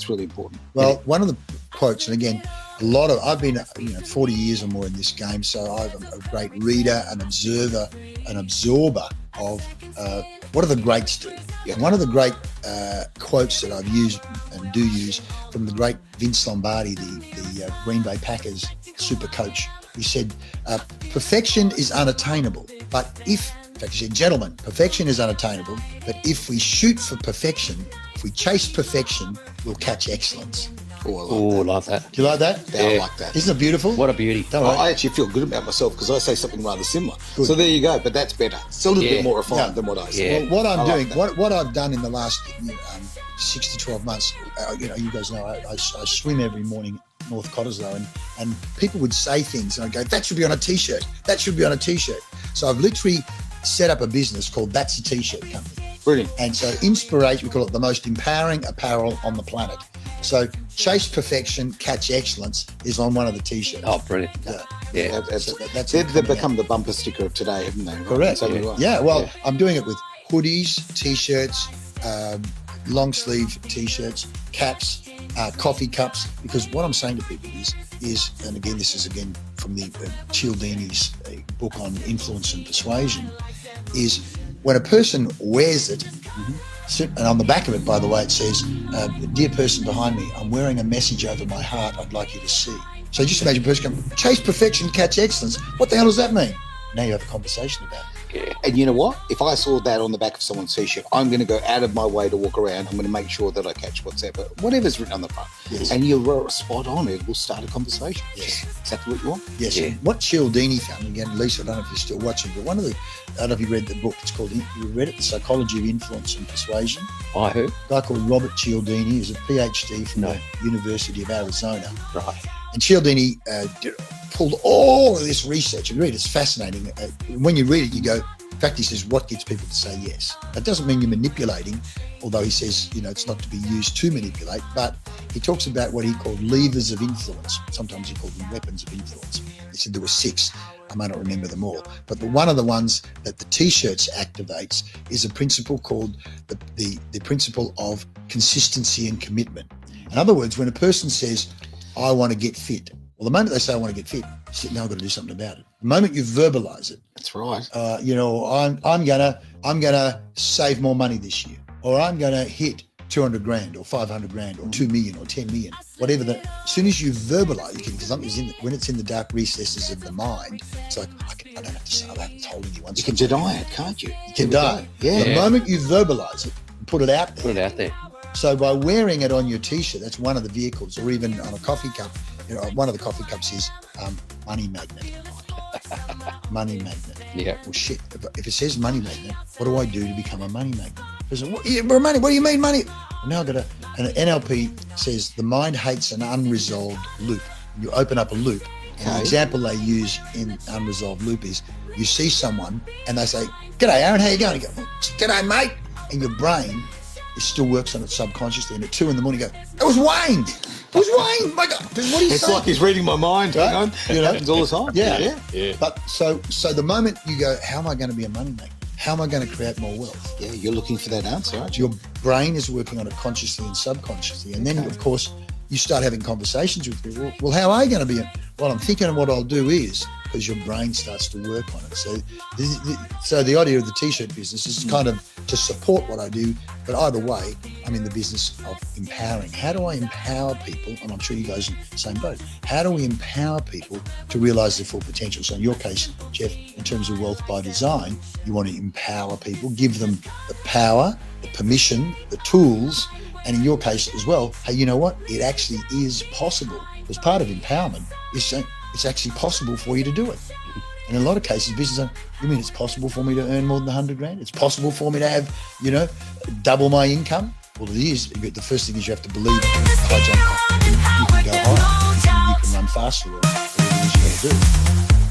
That's really important. Well, one of the quotes, and again, I've been 40 years or more in this game, so I'm a great reader, an observer, an absorber of what do the greats do. Yeah. And one of the great quotes that I've used and do use from the great Vince Lombardi, the Green Bay Packers super coach, he said, perfection is unattainable, but in fact, he said, gentlemen, perfection is unattainable, but if we shoot for perfection, if we chase perfection, we'll catch excellence. Oh, I like that. Do you like that? Yeah, I like that. Isn't it beautiful? What a beauty. I actually feel good about myself because I say something rather similar. Good. So there you go, but that's better. It's a little bit more refined than what I say. Well, what I'm doing, what I've done in the last 6 to 12 months, you guys know, I swim every morning at North Cottesloe, and people would say things, and I'd go, that should be on a T-shirt. That should be on a T-shirt. So I've literally set up a business called That's a T-Shirt Company. Brilliant. And so inspiration, we call it the most empowering apparel on the planet. So chase perfection, catch excellence is on one of the T-shirts. Oh, brilliant. Yeah. They've become the bumper sticker of today, haven't they? Correct. Right? I'm doing it with hoodies, T-shirts, long sleeve T-shirts, caps, coffee cups, because what I'm saying to people is, and again, this is again from the Cialdini's book on influence and persuasion, is when a person wears it, and on the back of it, by the way, it says, dear person behind me, I'm wearing a message over my heart I'd like you to see. So just imagine a person going, chase perfection, catch excellence. What the hell does that mean? Now you have a conversation about it. Yeah. And you know what? If I saw that on the back of someone's T-shirt, I'm going to go out of my way to walk around. I'm going to make sure that I catch whatever's written on the front. Yes. And you're spot on. It will start a conversation. Yes. Exactly what you want. Yes. Yeah. What Cialdini found, again, Lisa, I don't know if you're still watching, but I don't know if you read the book. It's called, you read it, The Psychology of Influence and Persuasion. I heard. A guy called Robert Cialdini, who's a PhD from the University of Arizona. Right. And Cialdini pulled all of this research and read it. It's fascinating. When you read it, you go, in fact, he says, what gets people to say yes? That doesn't mean you're manipulating, although he says, it's not to be used to manipulate, but he talks about what he called levers of influence. Sometimes he called them weapons of influence. He said there were 6. I may not remember them all, but one of the ones that the T-shirts activates is a principle called the principle of consistency and commitment. In other words, when a person says, I want to get fit, well, the moment they say I want to get fit, you say, now I've got to do something about it. The moment you verbalize it, That's right. I'm gonna save more money this year, or I'm gonna hit 200 grand or 500 grand or 2 million or 10 million, whatever that. As soon as you verbalize, when it's in the dark recesses of the mind, it's like I don't have to say, I haven't told anyone. You can deny it, can't you? You can die. Yeah. The moment you verbalize it, put it out there. Put it out there. So by wearing it on your T-shirt, that's one of the vehicles, or even on a coffee cup. One of the coffee cups is money magnet. Money magnet. Yeah. Well, shit. If it says money magnet, what do I do to become a money magnet? What do you mean money? Well, now I've got and the NLP says the mind hates an unresolved loop. You open up a loop. And the example they use in unresolved loop is you see someone and they say, "G'day, Aaron, how you going?" You go, "G'day, mate." And your brain, it still works on it subconsciously. And at 2 a.m, you go, "It was Wayne. It was Wayne. My God, what are you It's saying?" like he's reading my mind. Right? Hang on. It happens all the time. Yeah. But so the moment you go, how am I going to be a money maker? How am I going to create more wealth? Yeah, you're looking for that answer, aren't you? Your brain is working on it consciously and subconsciously. And then, of course, you start having conversations with people. Well, how are you going to be? Well, I'm thinking what I'll do is, because your brain starts to work on it. So the idea of the T-shirt business is kind of to support what I do. But either way, I'm in the business of empowering. How do I empower people? And I'm sure you guys are in the same boat. How do we empower people to realize their full potential? So in your case, Jeff, in terms of wealth by design, you want to empower people, give them the power, the permission, the tools, and in your case as well, hey, you know what? It actually is possible. Because part of empowerment is saying it's actually possible for you to do it. And in a lot of cases, business owners, you mean it's possible for me to earn more than 100 grand? It's possible for me to have, double my income? Well, it is. But the first thing is you have to believe high jump. You can go higher. You can run faster or whatever it is you're going to do.